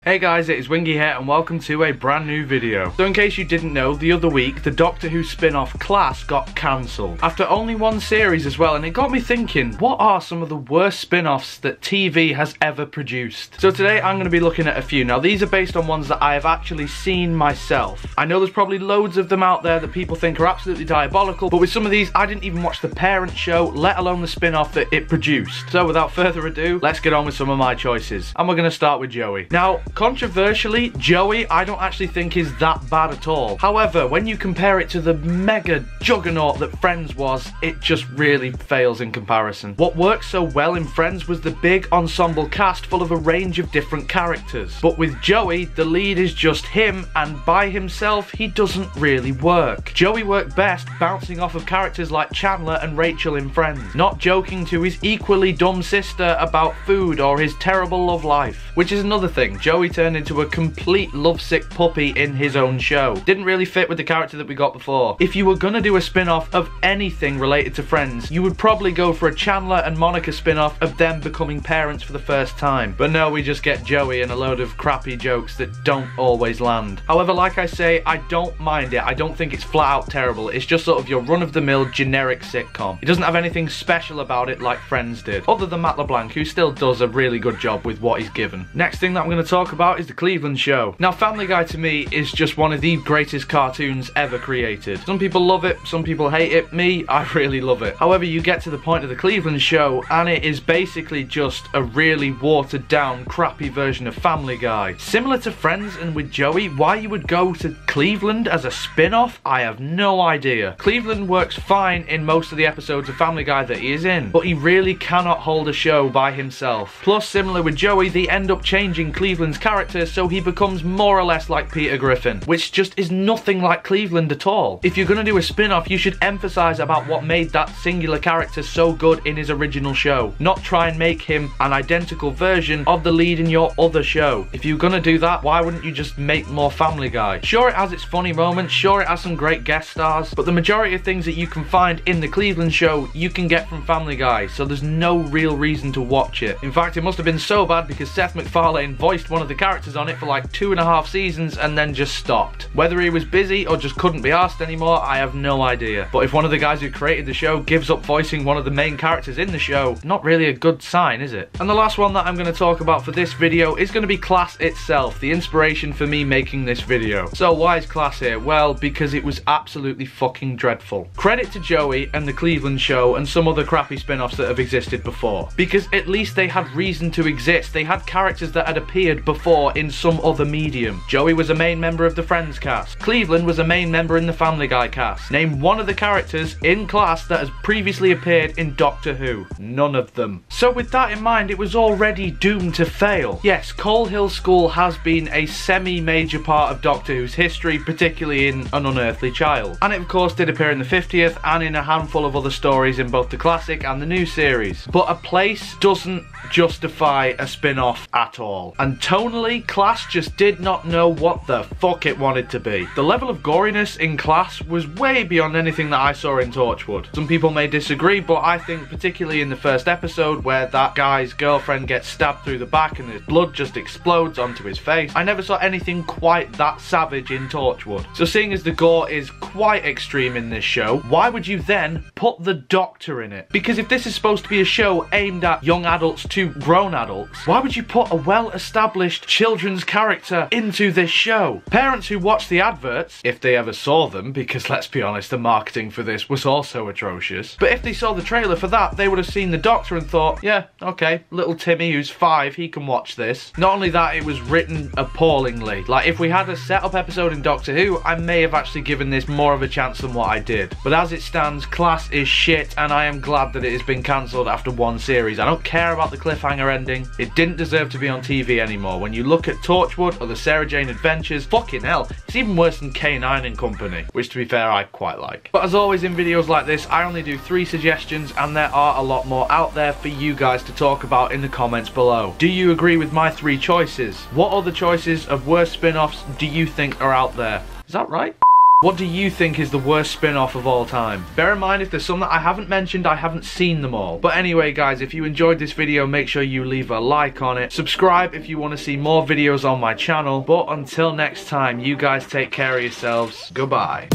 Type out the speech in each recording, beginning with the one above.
Hey guys, it is Wingy here and welcome to a brand new video. So in case you didn't know, the other week the Doctor Who spin-off Class got cancelled. After only one series as well, and it got me thinking, what are some of the worst spin-offs that TV has ever produced? So today I'm going to be looking at a few. Now these are based on ones that I have actually seen myself. I know there's probably loads of them out there that people think are absolutely diabolical, but with some of these I didn't even watch the parent show, let alone the spin-off that it produced. So without further ado, let's get on with some of my choices. And we're going to start with Joey. Now, controversially, Joey I don't actually think is that bad at all. However, when you compare it to the mega juggernaut that Friends was, it just really fails in comparison. What worked so well in Friends was the big ensemble cast full of a range of different characters. But with Joey, the lead is just him, and by himself, he doesn't really work. Joey worked best bouncing off of characters like Chandler and Rachel in Friends, not joking to his equally dumb sister about food or his terrible love life. Which is another thing, Joey turned into a complete lovesick puppy in his own show. Didn't really fit with the character that we got before. If you were gonna do a spin-off of anything related to Friends, you would probably go for a Chandler and Monica spin-off of them becoming parents for the first time. But no, we just get Joey and a load of crappy jokes that don't always land. However, like I say, I don't mind it. I don't think it's flat out terrible. It's just sort of your run-of-the-mill generic sitcom. It doesn't have anything special about it like Friends did, other than Matt LeBlanc, who still does a really good job with what he's given. Next thing that I'm going to talk about is the Cleveland Show. Now, Family Guy to me is just one of the greatest cartoons ever created. Some people love it, some people hate it. Me, I really love it. However, you get to the point of the Cleveland Show and it is basically just a really watered down, crappy version of Family Guy. Similar to Friends and with Joey, why you would go to Cleveland as a spin-off, I have no idea. Cleveland works fine in most of the episodes of Family Guy that he is in, but he really cannot hold a show by himself. Plus, similar with Joey, they end up changing Cleveland's character so he becomes more or less like Peter Griffin, which just is nothing like Cleveland at all. If you're gonna do a spin-off, you should emphasize about what made that singular character so good in his original show, not try and make him an identical version of the lead in your other show. If you're gonna do that, why wouldn't you just make more Family Guy? Sure, it has its funny moments, sure it has some great guest stars, but the majority of things that you can find in the Cleveland Show, you can get from Family Guy, so there's no real reason to watch it. In fact, it must have been so bad because Seth MacFarlane voiced one of the characters on it for like 2.5 seasons and then just stopped. Whether he was busy or just couldn't be asked anymore, I have no idea. But if one of the guys who created the show gives up voicing one of the main characters in the show, not really a good sign, is it? And the last one that I'm going to talk about for this video is going to be Class itself, the inspiration for me making this video. So why is Class here? Well, because it was absolutely fucking dreadful. Credit to Joey and the Cleveland Show and some other crappy spin-offs that have existed before, because at least they had reason to exist. They had characters that had appeared before in some other medium. Joey was a main member of the Friends cast. Cleveland was a main member in the Family Guy cast. Name one of the characters in Class that has previously appeared in Doctor Who. None of them. So with that in mind, it was already doomed to fail. Yes, Coal Hill School has been a semi-major part of Doctor Who's history, particularly in An Unearthly Child. And it of course did appear in the 50th and in a handful of other stories in both the classic and the new series. But a place doesn't justify a spin-off at all. And tonally, Class just did not know what the fuck it wanted to be. The level of goriness in Class was way beyond anything that I saw in Torchwood. Some people may disagree, but I think particularly in the first episode where that guy's girlfriend gets stabbed through the back and his blood just explodes onto his face, I never saw anything quite that savage in Torchwood. So seeing as the gore is quite extreme in this show, why would you then put the Doctor in it? Because if this is supposed to be a show aimed at young adults to grown adults, why would you put a well-established children's character into this show? Parents who watch the adverts, if they ever saw them, because let's be honest, the marketing for this was also atrocious, but if they saw the trailer for that, they would have seen the Doctor and thought, yeah, okay, little Timmy who's 5, he can watch this. Not only that, it was written appallingly. Like, if we had a set-up episode in Doctor Who, I may have actually given this more of a chance than what I did. But as it stands, Class is shit, and I am glad that it has been cancelled after one series. I don't care about the cliffhanger ending. It didn't deserve to be on TV anymore. When you look at Torchwood or the Sarah Jane Adventures, fucking hell, it's even worse than K9 and Company, which to be fair, I quite like. But as always in videos like this, I only do 3 suggestions, and there are a lot more out there for you guys to talk about in the comments below. Do you agree with my 3 choices? What other choices of worst spin-offs do you think are out there? Is that right? What do you think is the worst spin-off of all time? Bear in mind, if there's some that I haven't mentioned, I haven't seen them all. But anyway guys, if you enjoyed this video, make sure you leave a like on it. Subscribe if you want to see more videos on my channel. But until next time, you guys take care of yourselves. Goodbye.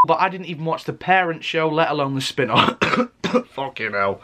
But I didn't even watch the parent show, let alone the spin-off. Fucking hell.